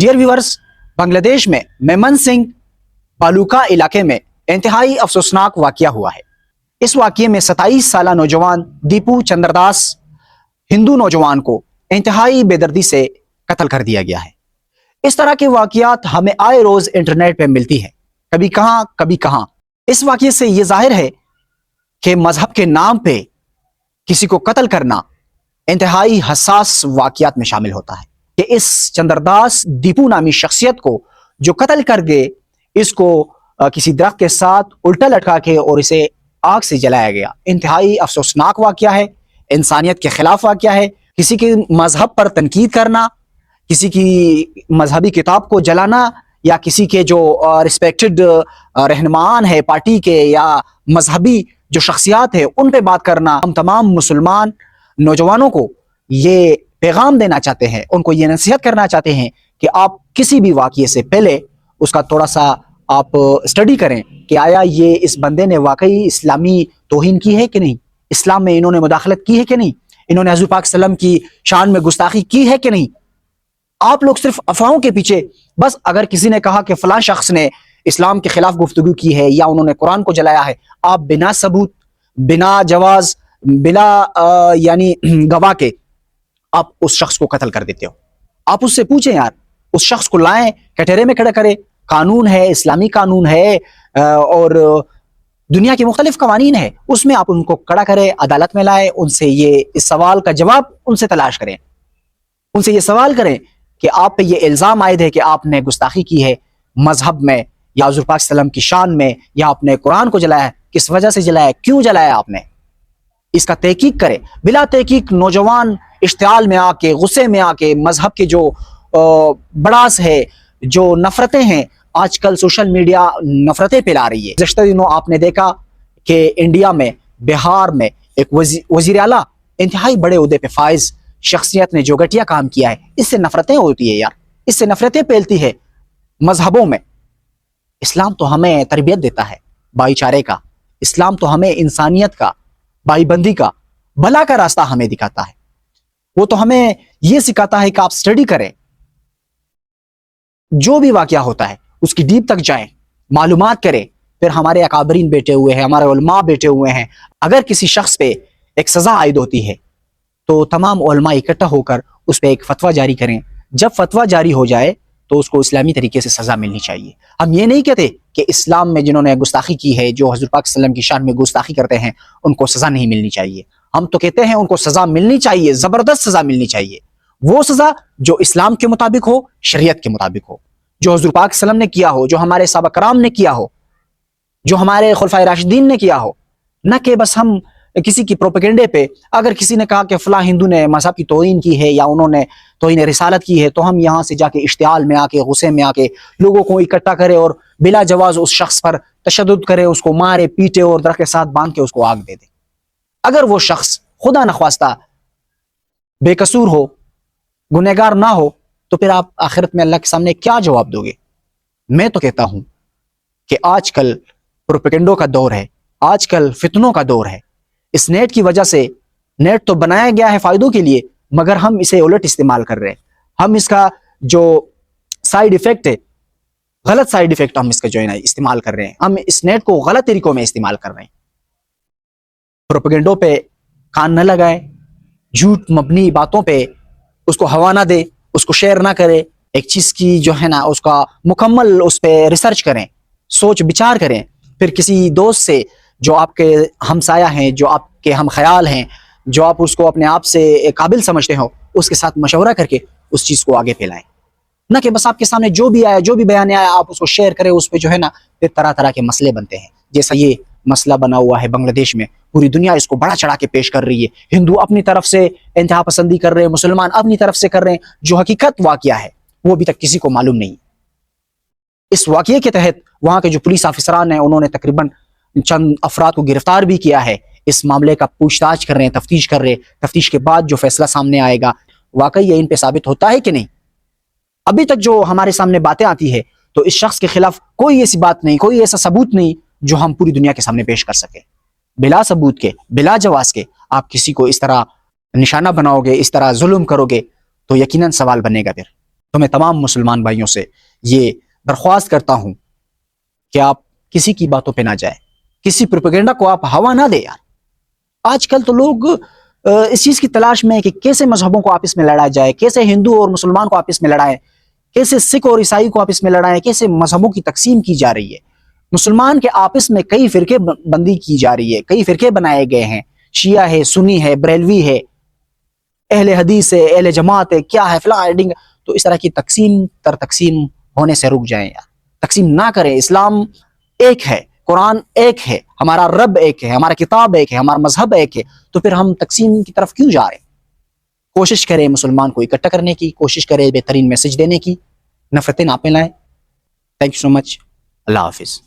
Dear viewers, Bangladesh में मेमन सिंह बालूका इलाके में इंतहाई अफसोसनाक वाकया हुआ है। इस वाकये में 27 साला नौजवान दीपू चंद्रदास हिंदू नौजवान को इंतहाई बेदर्दी से कत्ल कर दिया गया है। इस तरह के वाकयात हमें आए रोज इंटरनेट पे मिलती है, कभी कहां। इस वाकये से ये जाहिर है कि मजहब के नाम पे किसी को कत्ल करना इंतहाई हसास वाकयात में शामिल होता है कि इस चंद्रदास दीपू नामी शख्सियत को जो कत्ल कर गए, इसको किसी दरख्त के साथ उल्टा लटका के और इसे आग से जलाया गया। इंतहाई अफसोसनाक वाकया है, इंसानियत के खिलाफ वाकया है। किसी के मजहब पर तनकीद करना, किसी की मजहबी किताब को जलाना, या किसी के जो रिस्पेक्टेड रहनुमान है पार्टी के या मजहबी जो शख्सियात है उन पे बात करना, हम तमाम मुसलमान नौजवानों को ये पैगाम देना चाहते हैं, उनको ये नसीहत करना चाहते हैं कि आप किसी भी वाकये से पहले उसका थोड़ा सा आप स्टडी करें कि आया ये इस बंदे ने वाकई इस्लामी तौहीन की है कि नहीं, इस्लाम में इन्होंने मुदाखलत की है कि नहीं, इन्होंने हज़रत पाक सल्लम की शान में गुस्ताखी की है कि नहीं। आप लोग सिर्फ अफवाहों के पीछे, बस अगर किसी ने कहा कि फलां शख्स ने इस्लाम के खिलाफ गुफ्तगू की है या उन्होंने कुरान को जलाया है, आप बिना सबूत, बिना जवाज, बिना यानी गवाह के आप उस शख्स को कत्ल कर देते हो। आप उससे पूछें यार, उस शख्स को लाएं, कटहरे में खड़ा करें। कानून है, इस्लामी कानून है और दुनिया के मुख्तलिफ कवानीन है, उसमें आप उनको खड़ा करें, अदालत में लाएं, उनसे ये इस सवाल का जवाब उनसे तलाश करें, उनसे ये सवाल करें कि आप पे ये इल्ज़ाम आयद है कि आपने गुस्ताखी की है मजहब में या हज़रत पाक सल्लम की शान में, या आपने कुरान को जलाया है, किस वजह से जलाया, क्यों जलाया आपने, इसका तहकीक करें। बिला तहकीक नौजवान इश्तियाल में आके, गुस्से में आके, मजहब के जो बड़ास है, जो नफरतें हैं, आजकल सोशल मीडिया नफरतें फैला रही है। गुज़श्ता दिनों आपने देखा कि इंडिया में, बिहार में एक वज़ीर आला इंतहाई बड़े उहदे पे फाइज शख्सियत ने जो घटिया काम किया है, इससे नफरतें होती है यार, इससे नफरतें फैलती है मजहबों में। इस्लाम तो हमें तरबियत देता है भाईचारे का, इस्लाम तो हमें इंसानियत का, भाईबंदी का, भला का रास्ता हमें दिखाता है। वो तो हमें ये सिखाता है कि आप स्टडी करें, जो भी वाकया होता है उसकी डीप तक जाएं, मालूमात करें। फिर हमारे अकाबरीन बैठे हुए हैं, हमारे उलमा बैठे हुए हैं। अगर किसी शख्स पे एक सजा आयद होती है तो तमाम उलमा इकट्ठा होकर उस पर एक फतवा जारी करें। जब फतवा जारी हो जाए तो उसको इस्लामी तरीके से सजा मिलनी चाहिए। हम ये नहीं कहते कि इस्लाम में जिन्होंने गुस्ताखी की है, जो हज़रत पाक सल्लम की शान में गुस्ताखी करते हैं, उनको सजा नहीं मिलनी चाहिए। हम तो कहते हैं उनको सजा मिलनी चाहिए, जबरदस्त सजा मिलनी चाहिए। वो सजा जो इस्लाम के मुताबिक हो, शरीयत के मुताबिक हो, जो हज़रत पाक सल्लम ने किया हो, जो हमारे सहाबा कराम ने किया हो, जो हमारे खुलफाए राशिदीन ने किया हो। न कि बस हम किसी की प्रोपेगेंडे पे, अगर किसी ने कहा कि फलां हिंदू ने मजहब की तौहीन की है या उन्होंने तौहीन रिसालत की है, तो हम यहाँ से जाके इश्तियाल में आके, गुस्से में आके लोगों को इकट्ठा करें और बिला जवाज उस शख्स पर तशद्दुद करे, उसको मारे पीटे और दरख्त के साथ बांध के उसको आग दे दे। अगर वो शख्स खुदा नख्वास्ता बेकसूर हो, गुनहगार ना हो, तो फिर आप आखिरत में अल्लाह के सामने क्या जवाब दोगे। मैं तो कहता हूं कि आजकल प्रोपेगेंडो का दौर है, आजकल फितनों का दौर है। इस नेट की वजह से, नेट तो बनाया गया है फायदों के लिए, मगर हम इसे उलट इस्तेमाल कर रहे हैं। हम इसका जो साइड इफेक्ट है, गलत साइड इफेक्ट हम इसका जो है ना इस्तेमाल कर रहे हैं। हम इस नेट को गलत तरीकों में इस्तेमाल कर रहे हैं। प्रोपेगेंडो पे कान न लगाए, झूठ मबनी बातों पे उसको हवा ना दे, उसको शेयर ना करे। एक चीज की जो है ना उसका मुकम्मल उस पर रिसर्च करें, सोच विचार करें। फिर किसी दोस्त से जो आपके हमसाया हैं, जो आपके हम ख्याल हैं, जो आप उसको अपने आप से काबिल समझते हो, उसके साथ मशवरा करके उस चीज़ को आगे फैलाएं। न कि बस आपके सामने जो भी आया, जो भी बयान आया, आप उसको शेयर करें। उस पर जो है ना फिर तरह तरह के मसले बनते हैं। जैसा ये मसला बना हुआ है बांग्लादेश में, पूरी दुनिया इसको बड़ा चढ़ा के पेश कर रही है। हिंदू अपनी तरफ से इंतहा पसंदी कर रहे हैं, मुसलमान अपनी तरफ से कर रहे हैं। जो हकीकत वाकया है वो अभी तक किसी को मालूम नहीं। इस वाकये के तहत वहाँ के जो पुलिस अफसरान हैं, उन्होंने तकरीबन चंद अफराद को गिरफ्तार भी किया है। इस मामले का पूछताछ कर रहे हैं, तफ्तीश कर रहे हैं। तफ्तीश के बाद जो फैसला सामने आएगा, वाकई ये इन पे साबित होता है कि नहीं। अभी तक जो हमारे सामने बातें आती है, तो इस शख्स के खिलाफ कोई ऐसी बात नहीं, कोई ऐसा सबूत नहीं जो हम पूरी दुनिया के सामने पेश कर सके। बिला सबूत के, बिला जवाज के आप किसी को इस तरह निशाना बनाओगे, इस तरह जुल्म करोगे, तो यकीनन सवाल बनेगा फिर। تو میں تمام مسلمان بھائیوں سے یہ درخواست کرتا ہوں کہ آپ کسی کی باتوں پہ نہ جائیں، کسی پروپیگنڈا کو آپ ہوا نہ دیں یار۔ آج کل تو لوگ اس چیز کی تلاش میں ہے کہ کیسے مذہبوں کو آپس میں لڑایا جائے، کیسے ہندو اور مسلمان کو آپس میں لڑائیں، کیسے سکھ اور عیسائی کو آپس میں لڑائیں، کیسے مذہبوں کی تقسیم کی جا رہی ہے۔ مسلمان کے آپس میں کئی فرقے بندی کی جا رہی ہے، کئی فرقے بنائے گئے ہیں، شیعہ ہے، سنی ہے، بریلوی ہے، اہل حدیث ہے، اہل جماعت ہے، کیا ہے فلاں ایڈنگ۔ تو اس طرح کی تقسیم ہونے سے رک جائیں یار، تقسیم نہ کریں۔ اسلام ایک ہے، قرآن ایک ہے، ہمارا رب ایک ہے، ہمارا کتاب ایک ہے، ہمارا مذہب ایک ہے، تو پھر ہم تقسیم کی طرف کیوں جا رہے ہیں؟ کوشش کریں مسلمان کو اکٹھا کرنے کی، کوشش کریں بہترین میسج دینے کی، نفرتیں نہ پھیلائیں۔ تھینک یو سو مچ، اللہ حافظ۔